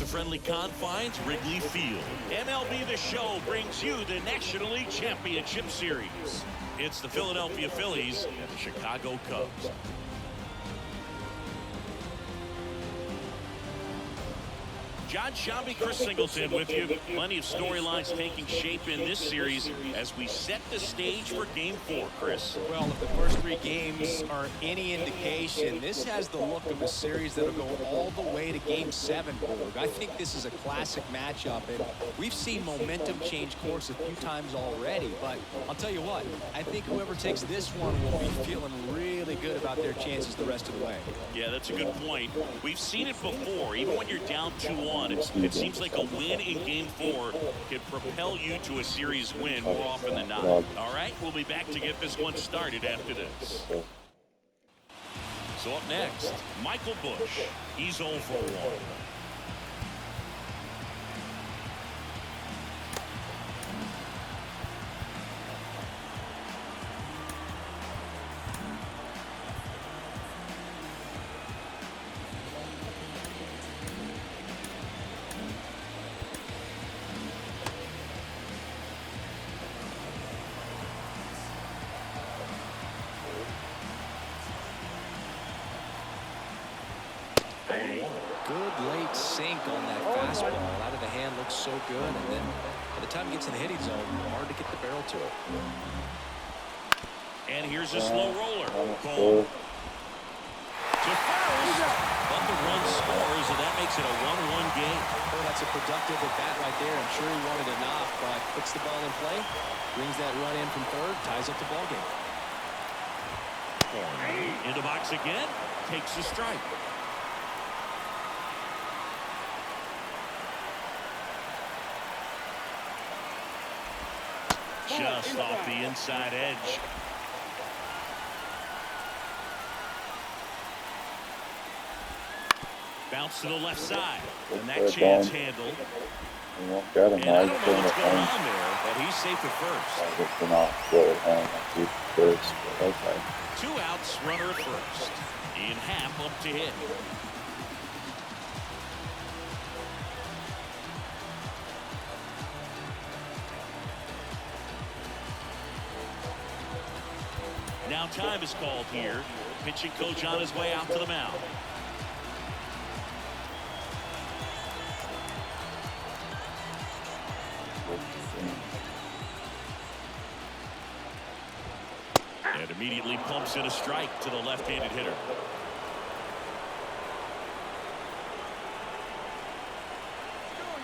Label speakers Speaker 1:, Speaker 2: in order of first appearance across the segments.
Speaker 1: the friendly confines, Wrigley Field. MLB The Show brings you the National League Championship Series. It's the Philadelphia Phillies and the Chicago Cubs. John Shabby, Chris Singleton with you. Plenty of storylines taking shape in this series as we set the stage for Game 4, Chris.
Speaker 2: Well, if the first 3 games are any indication, this has the look of a series that'll go all the way to Game 7, Borg. I think this is a classic matchup, and we've seen momentum change course a few times already. But I'll tell you what, I think whoever takes this one will be feeling really good about their chances the rest of the way.
Speaker 1: Yeah, that's a good point. We've seen it before. Even when you're down 2-1, it seems like a win in Game 4 can propel you to a series win more often than not. All right, we'll be back to get this one started after this. So up next, Michael Busch. He's 0 for 1.
Speaker 2: Good late sink on that fastball. Out of the hand, looks so good. And then by the time he gets in the hitting zone, hard to get the barrel to it.
Speaker 1: And here's a slow roller. Cole to first. But the run scores, and that makes it a 1-1 game.
Speaker 2: Well, that's a productive at bat right there. I'm sure he wanted a knock, but puts the ball in play, brings that run in from third, ties up the ball game.
Speaker 1: In the box again, takes a strike. Just off the inside edge. Bounce to the left side. And that chance handled. And I don't know what's going on there, but he's safe at first. 2 outs, runner at first. In half up to hit. Now time is called here. Pitching coach on his way out to the mound. And immediately pumps in a strike to the left-handed hitter.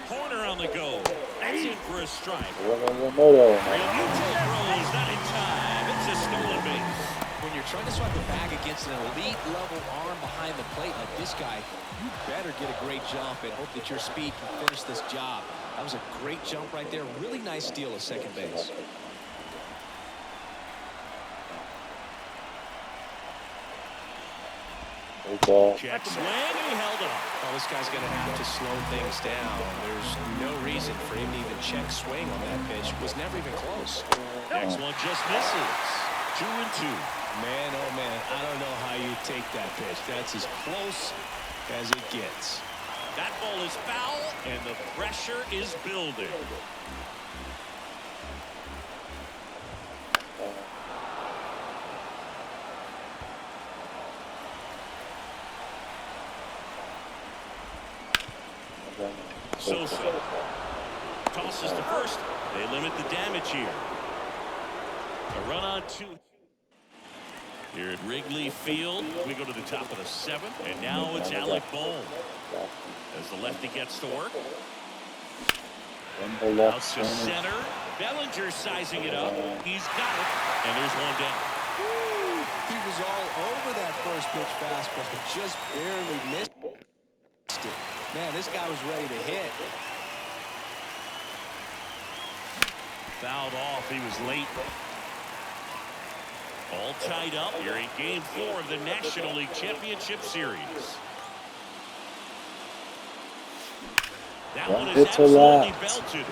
Speaker 1: Corner on the go. That's in for a strike. Realmuto throws not in time. It's a stolen base.
Speaker 2: When you're trying to swat the bag against an elite level arm behind the plate like this guy, you better get a great jump and hope that your speed can finish this job. That was a great jump right there. Really nice steal at second base.
Speaker 1: Check swing, and he held up.
Speaker 2: Well, this guy's going to have to slow things down. There's no reason for him to even check swing on that pitch. It was never even close.
Speaker 1: Next one just misses. 2-2.
Speaker 2: Man, oh man, I don't know how you take that pitch. That's as close as it gets.
Speaker 1: That ball is foul, and the pressure is building. Sosa tosses to first. They limit the damage here. A run on 2. Here at Wrigley Field, we go to the top of the 7th, and now it's Alec Bohm as the lefty gets to work. Out to center. Bellinger sizing it up. He's got it, and there's one down.
Speaker 2: Woo! He was all over that first pitch fastball, but just barely missed it. Man, this guy was ready to hit.
Speaker 1: Fouled off. He was late. All tied up here in Game 4 of the National League Championship Series. That one is absolutely belted.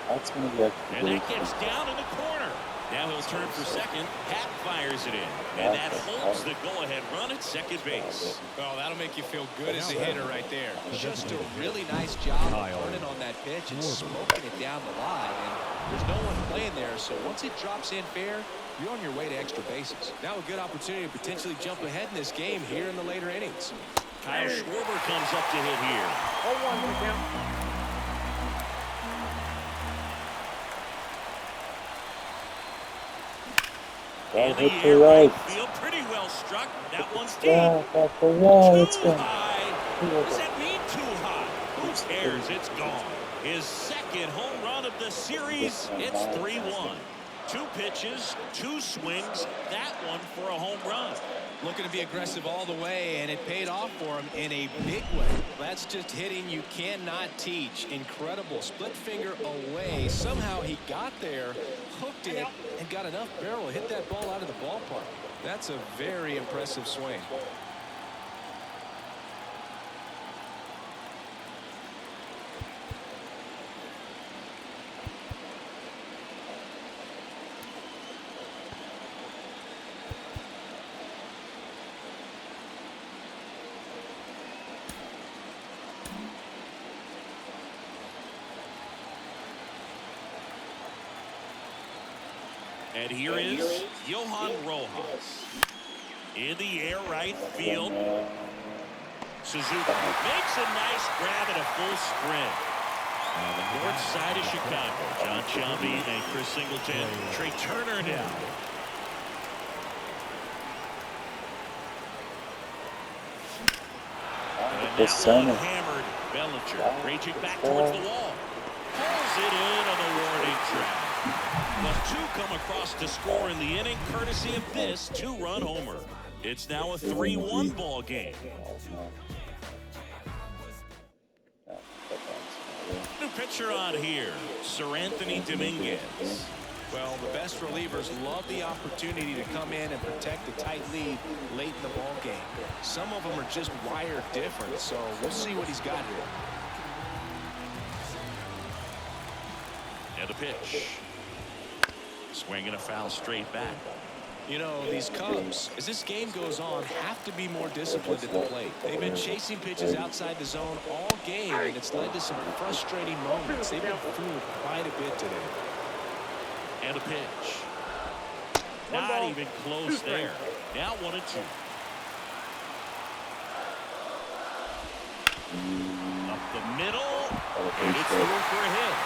Speaker 3: That's going to be
Speaker 1: and that gets down in the corner. Now he'll turn for second. Pat fires it in. And that holds the go-ahead run at second base.
Speaker 2: Well, that'll make you feel good as a hitter right there. Just a really nice job of turning on that pitch and smoking it down the line. And there's no one playing there, so once it drops in fair, you're on your way to extra bases. Now a good opportunity to potentially jump ahead in this game here in the later innings.
Speaker 1: Kyle Schwarber comes up to hit here.
Speaker 3: 0-1 for the count.
Speaker 1: In the air, right field, pretty well struck. That one's deep.
Speaker 4: Back the wall. It's
Speaker 1: Too
Speaker 4: gone.
Speaker 1: high. Does that mean too high? Who cares? It's gone. His second home run of the series. It's 3-1. 2 pitches, 2 swings. That one for a home run.
Speaker 2: Looking to be aggressive all the way, and it paid off for him in a big way. That's just hitting you cannot teach. Incredible. Split finger away. Somehow he got there, hooked it, and got enough barrel to hit that ball out of the ballpark. That's a very impressive swing.
Speaker 1: And here is Johan Rojas. In the air, right field. Suzuki makes a nice grab at a full sprint. On the north side of Chicago, John Shelby and Chris Singleton. Trey Turner now. And that one hammered. Bellinger raging back towards the wall. Pulls it in on the warning track. But 2 come across to score in the inning, courtesy of this 2-run homer. It's now a 3-1 ball game. New pitcher on here, Sir Anthony Dominguez.
Speaker 2: Well, the best relievers love the opportunity to come in and protect a tight lead late in the ball game. Some of them are just wired different, so we'll see what he's got here.
Speaker 1: And a pitch. Swinging a foul straight back.
Speaker 2: You know, these Cubs, as this game goes on, have to be more disciplined at the plate. They've been chasing pitches outside the zone all game, and it's led to some frustrating moments. They've been fooled quite a bit today.
Speaker 1: And a pitch. Not even close there. Now 1-2. Up the middle. And it's through for a hit.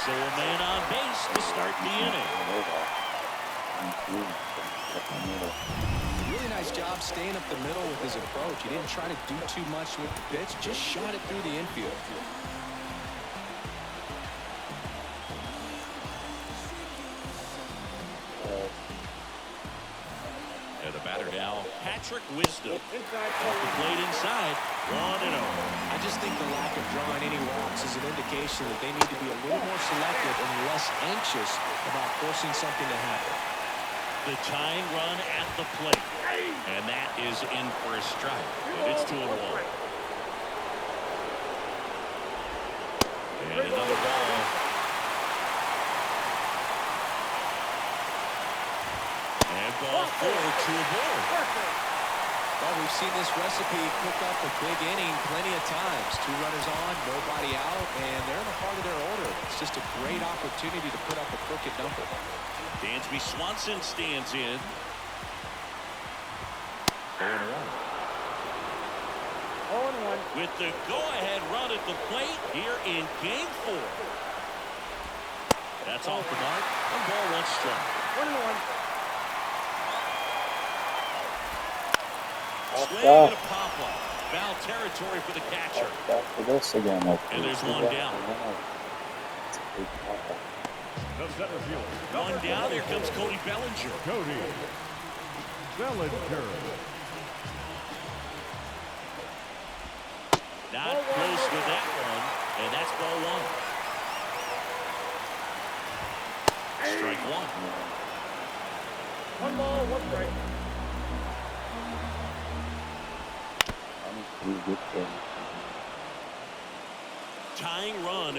Speaker 1: So a man on base to start the inning.
Speaker 2: Really nice job staying up the middle with his approach. He didn't try to do too much with the pitch, just shot it through the infield.
Speaker 1: And the batter now, Patrick Wisdom. Off the plate inside, 1-0.
Speaker 2: I just think the lack of drawing any walks is an indication that they need to be a little more selective and less anxious about forcing something to happen.
Speaker 1: The tying run at the plate. And that is in for a strike. And it's 2-1. And another ball. And ball 4, 2 aboard.
Speaker 2: Well, we've seen this recipe cook up a big inning plenty of times. 2 runners on, nobody out, and they're in the heart of their order. It's just a great opportunity to put up a crooked number.
Speaker 1: Dansby Swanson stands in.
Speaker 3: 0-1.
Speaker 1: With the go-ahead run at the plate here in Game 4. That's off the mark. 1 ball, 1 strike.
Speaker 3: 1-1.
Speaker 1: Swing and a pop-up. Foul territory for the catcher.
Speaker 4: Back for this again.
Speaker 1: And there's 1 down.
Speaker 3: The center fielder.
Speaker 1: 1 down. Here comes Cody Bellinger.
Speaker 3: Cody Bellinger.
Speaker 1: Not close with that one. And that's ball 1. Strike 1.
Speaker 3: 1 ball, 1 strike.
Speaker 1: Tying run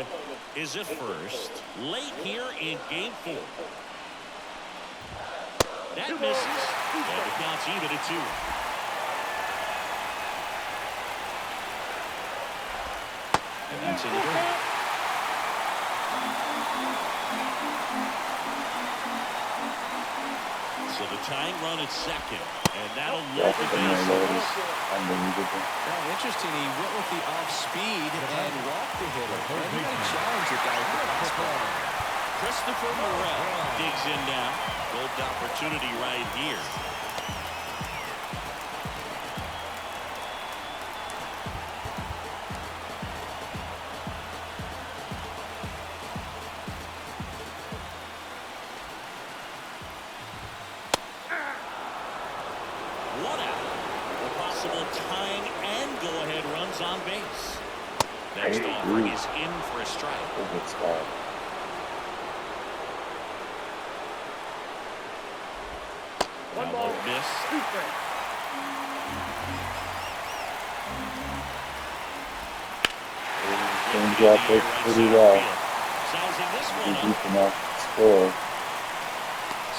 Speaker 1: is at first. Late here in Game 4. That misses. And the count's even at 2. And that's in the dirt. So the tying run at second, and that'll load the bases.
Speaker 4: Unbelievable.
Speaker 2: Well, interesting. He went with the off speed and walked the hitter. And he got a challenge the guy.
Speaker 1: Christopher Morel digs in now. Golden opportunity right here. One out. The possible tying and go-ahead runs on base. Next offering is in for a strike.
Speaker 4: Good spot.
Speaker 3: One
Speaker 1: Now
Speaker 3: ball.
Speaker 1: a miss.
Speaker 3: 2 strikes.
Speaker 4: Change up it pretty well.
Speaker 1: Sousing this
Speaker 4: Be
Speaker 1: one up.
Speaker 4: deep enough to score.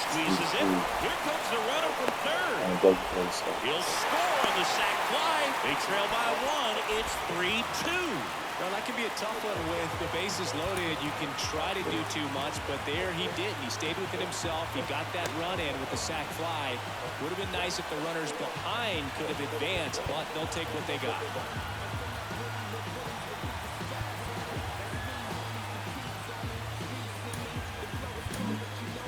Speaker 1: Squeezes it. Here comes the runner from third.
Speaker 4: And it does play so.
Speaker 1: He'll score on the sac fly. They trail by 1. It's 3-2.
Speaker 2: Well, that can be a tough one with the bases loaded. You can try to do too much, but there he didn't. He stayed within himself. He got that run in with the sac fly. Would have been nice if the runners behind could have advanced, but they'll take what they got.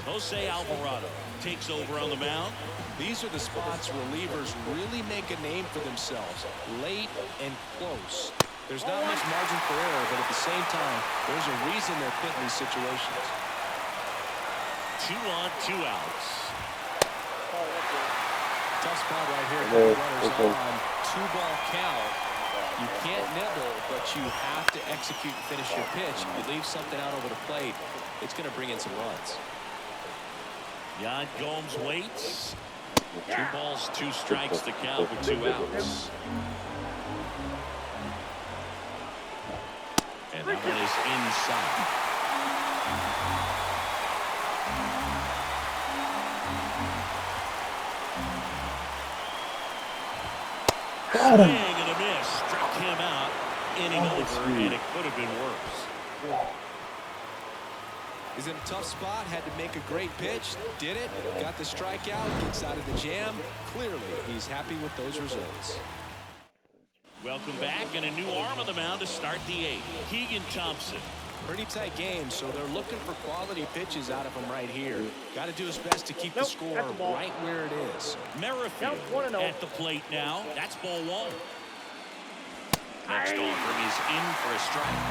Speaker 1: Jose Alvarado takes over on the mound.
Speaker 2: These are the spots relievers really make a name for themselves, late and close. There's not much margin for error, but at the same time, there's a reason they're put in these situations.
Speaker 1: 2 on, 2 outs.
Speaker 2: Tough spot right here.
Speaker 4: Okay,
Speaker 2: Runners
Speaker 4: okay.
Speaker 2: on 2-ball count. You can't nibble, but you have to execute and finish your pitch. If you leave something out over the plate, it's going to bring in some runs.
Speaker 1: Yan Gomes waits. 2 balls, 2 strikes to count with 2 outs. And that one is inside.
Speaker 4: Got him.
Speaker 1: Swing and a miss. Struck him out. Inning over, and it could have been worse.
Speaker 2: He's in a tough spot, had to make a great pitch, did it, got the strikeout, gets out of the jam. Clearly, he's happy with those results.
Speaker 1: Welcome back, and a new arm on the mound to start the 8th. Keegan Thompson.
Speaker 2: Pretty tight game, so they're looking for quality pitches out of him right here. Got to do his best to keep the score
Speaker 3: that's the ball.
Speaker 2: right where it is.
Speaker 1: Merrifield
Speaker 3: Count 1-0.
Speaker 1: at the plate now. That's ball 1. Next offering is in for a strike.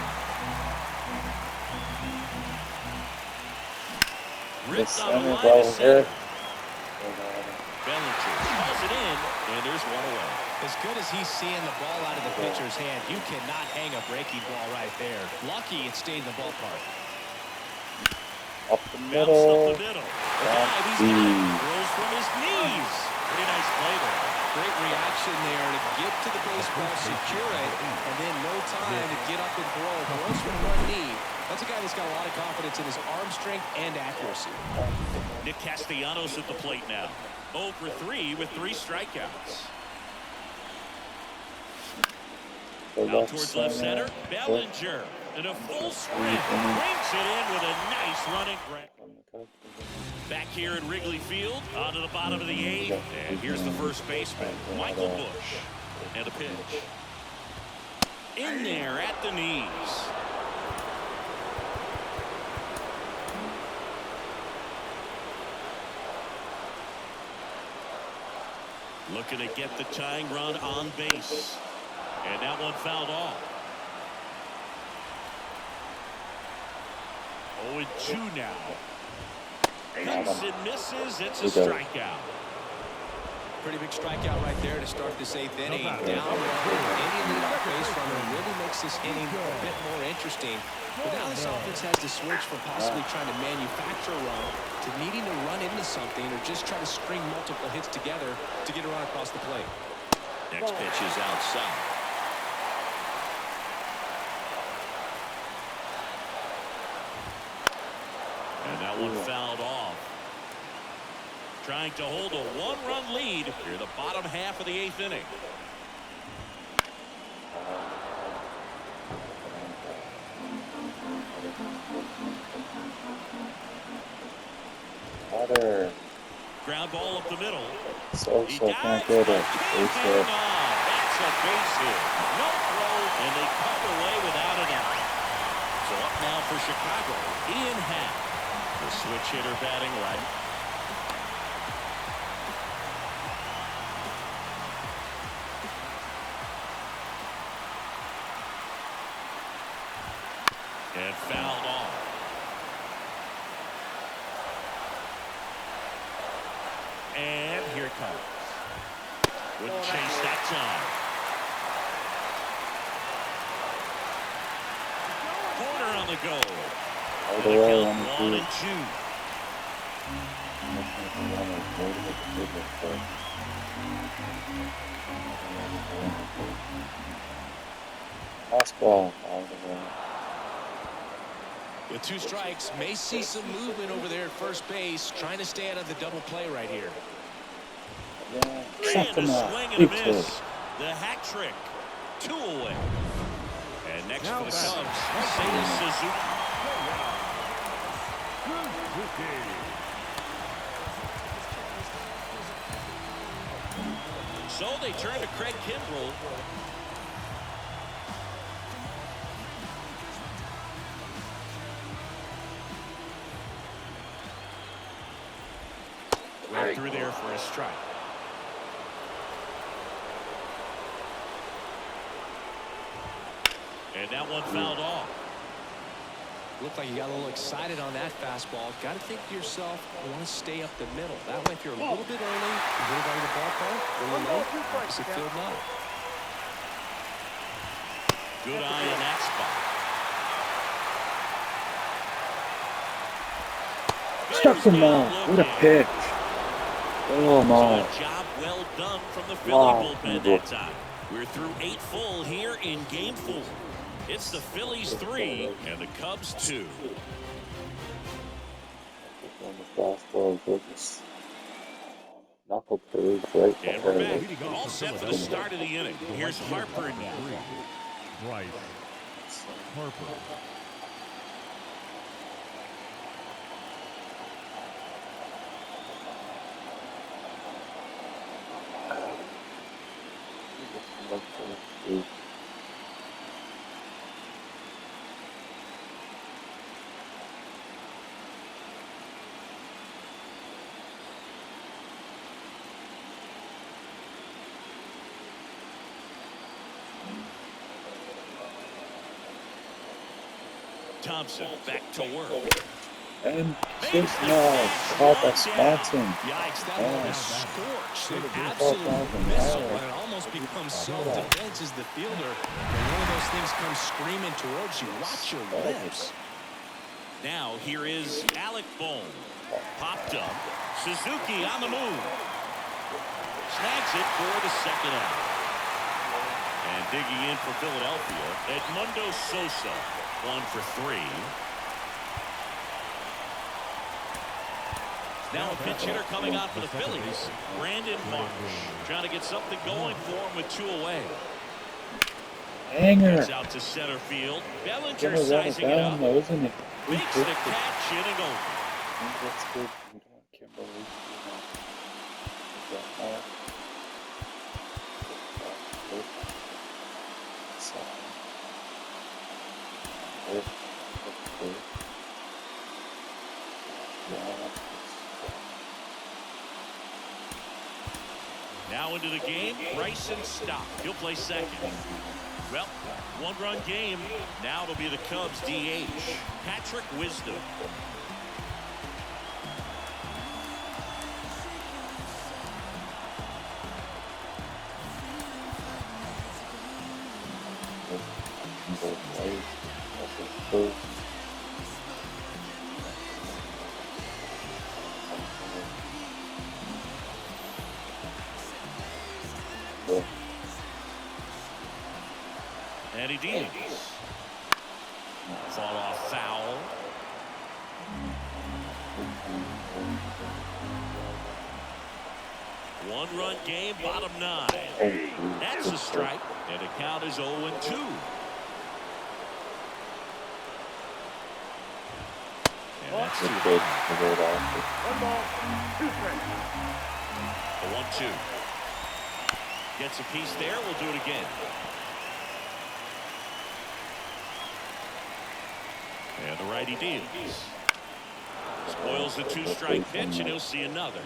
Speaker 1: Ripped on the line to center. Bellinger calls it in, and there's 1 away.
Speaker 2: As good as he's seeing the ball out of the pitcher's hand, you cannot hang a breaking ball right there. Lucky it stayed in the ballpark.
Speaker 4: Up the
Speaker 1: Bounced
Speaker 4: middle.
Speaker 1: up the middle. The dive, he's got it. Rolls from his knees. Pretty nice play there.
Speaker 2: Great reaction there to get to the baseball, secure it, and then no time to get up and throw. Throws from one knee. That's a guy that's got a lot of confidence in his arm strength and accuracy.
Speaker 1: Nick Castellanos at the plate now. 0 for 3 with 3 strikeouts. Out towards left center. Bellinger in a full sprint. Brings it in with a nice running grab. Back here at Wrigley Field, on to the bottom of the 8th. And here's the first baseman, Michael Bush. And a pitch. In there at the knees. Looking to get the tying run on base. And that one fouled off. 0-2 now. Comes and misses. It's a strikeout.
Speaker 2: Pretty big strikeout right there to start this 8th inning. Down any leadoff base runner really makes this inning a bit more interesting. But now this offense has to switch from possibly trying to manufacture a run to needing to run into something or just try to string multiple hits together to get a run across the plate.
Speaker 1: Next pitch is outside. And that one fouled off. trying to hold a one-run lead here in the bottom half of the 8th inning.
Speaker 4: Water.
Speaker 1: Ground ball up the middle.
Speaker 4: So
Speaker 1: He
Speaker 4: can't
Speaker 1: dives,
Speaker 4: get
Speaker 1: but
Speaker 4: it.
Speaker 1: can't
Speaker 4: Base
Speaker 1: hang
Speaker 4: hit.
Speaker 1: on. That's a base hit. No throw, and they cut away without an out. So up now for Chicago, Ian Happ, the switch hitter batting right. And fouled off. And here it comes. Wouldn't chase that time. Corner on the go.
Speaker 4: All
Speaker 1: And
Speaker 4: the
Speaker 1: a
Speaker 4: way,
Speaker 1: count
Speaker 4: 1
Speaker 1: 1
Speaker 4: and 2.
Speaker 1: and 2.
Speaker 4: Fastball all the way.
Speaker 2: With 2 strikes, may see some movement over there at first base, trying to stay out of the double play right here.
Speaker 4: Yeah, check
Speaker 1: And
Speaker 4: him
Speaker 1: a
Speaker 4: out.
Speaker 1: swing and a
Speaker 4: Big
Speaker 1: miss.
Speaker 4: hit.
Speaker 1: The hat trick. 2 away. And next
Speaker 3: Now
Speaker 1: for the
Speaker 3: back.
Speaker 1: Cubs, Seiya Suzuki. So they turn to Craig Kimbrell. Right through there for a strike. And that one fouled off.
Speaker 2: Looked like you got a little excited on that fastball. Got to think to yourself, I want to stay up the middle. That way, if you're a little bit early, you hit it out of the ballpark, a little late, opposite field now.
Speaker 1: Good eye in that spot.
Speaker 4: Check him out. What a pitch. Oh
Speaker 1: So
Speaker 4: my.
Speaker 1: a job well done from the Philly
Speaker 4: Wow.
Speaker 1: bullpen that time. We're through 8 full here in Game 4. It's the Phillies 3 and the Cubs 2.
Speaker 4: Fastball, just knuckle through right
Speaker 1: And we're
Speaker 4: there.
Speaker 1: back. All set for the start of the inning. Here's Harper now.
Speaker 3: Bryce Harper.
Speaker 1: Thompson back to work.
Speaker 4: And just now, caught that Swanson.
Speaker 2: Yikes, that
Speaker 4: Yeah.
Speaker 2: ball is scorched. An
Speaker 4: Yeah.
Speaker 2: absolute missile,
Speaker 4: Yeah.
Speaker 2: and it almost becomes self-defense as the fielder. When one of those things comes screaming towards you, watch your lips.
Speaker 1: Now here is Alec Bohm. Popped up. Suzuki on the move. Snags it for the second out. And digging in for Philadelphia, Edmundo Sosa. 1 for 3. Now a pinch hitter coming out for the Phillies. Brandon Marsh trying to get something going for him with 2 away.
Speaker 4: Hanger.
Speaker 1: Gets out to center field. Bellinger
Speaker 4: Gonna run it
Speaker 1: sizing it
Speaker 4: down
Speaker 1: up.
Speaker 4: though, isn't it?
Speaker 1: Makes the catch inning over.
Speaker 4: That's good. We don't want Kimberly.
Speaker 1: Now into the game, Bryson Stott. He'll play second. Well, 1-run game. Now it'll be the Cubs DH, Patrick Wisdom. And he deals. Fought off foul. One-run game, bottom 9. That's a strike, and the count is 0-2. And that's too
Speaker 4: Good.
Speaker 1: The 1-2. Gets a piece there. We'll do it again. And the righty deals. Spoils the 2-strike pitch, and he'll see another.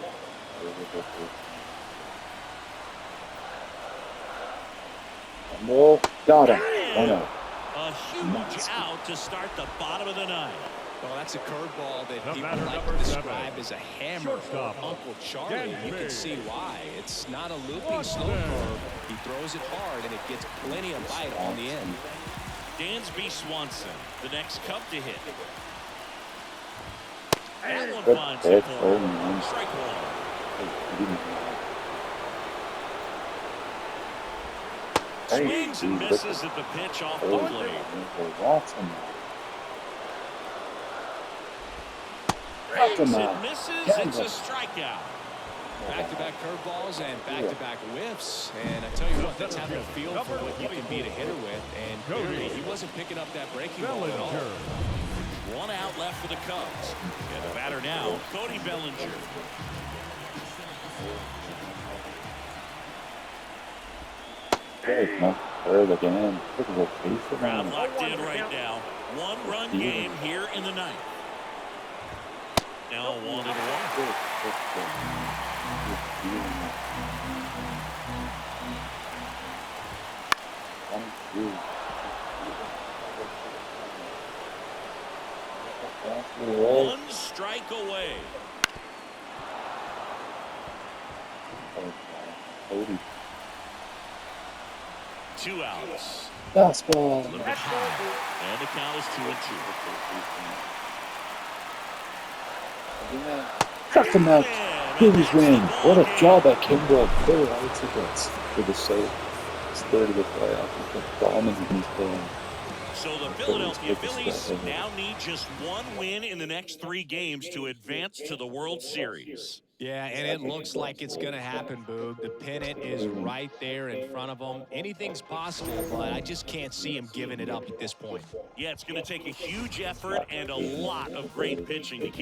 Speaker 4: No, got him.
Speaker 1: A huge out to start the bottom of the 9th.
Speaker 2: Well, that's a curveball that
Speaker 3: The
Speaker 2: people
Speaker 3: batter,
Speaker 2: like
Speaker 3: number
Speaker 2: to
Speaker 3: 7.
Speaker 2: describe as a hammer or
Speaker 3: Shortstop,
Speaker 2: Uncle Charlie.
Speaker 3: Dan
Speaker 2: You can
Speaker 3: Big.
Speaker 2: see why. It's not a looping
Speaker 3: Watch
Speaker 2: slow
Speaker 3: them.
Speaker 2: curve. He throws it hard, and it gets plenty of bite on the end.
Speaker 1: Dansby Swanson, the next Cub to hit. That one
Speaker 4: Good
Speaker 1: finds
Speaker 4: hit.
Speaker 1: the
Speaker 4: Oh,
Speaker 1: corner.
Speaker 4: man.
Speaker 1: Strike 1. Swings and misses at the pitch off the plate. Swings and misses. It's a strikeout.
Speaker 2: Back-to-back curveballs and back-to-back whiffs. And I tell you what, that's having a feel for what you can beat a hitter with. And clearly, he wasn't picking up that breaking ball at all.
Speaker 1: One out left for the Cubs. And the batter now, Cody Bellinger.
Speaker 4: Third again.
Speaker 1: Crowd locked in right now. One-run game here in the 9th. Now 1-1. One strike away. Two outs.
Speaker 4: Fastball.
Speaker 1: A little bit high. And the count is 2-2.
Speaker 4: Crack him out. Phillies win. What a job by Kimball. 4 outs against for the save. It's third of the playoff. Dominant in his game.
Speaker 1: So the Philadelphia Phillies now need just one win in the next 3 games to advance to the World Series.
Speaker 2: Yeah, and it looks like it's going to happen, Boog. The pennant is right there in front of them. Anything's possible, but I just can't see him giving it up at this point.
Speaker 1: Yeah, it's going to take a huge effort and a lot of great pitching to keep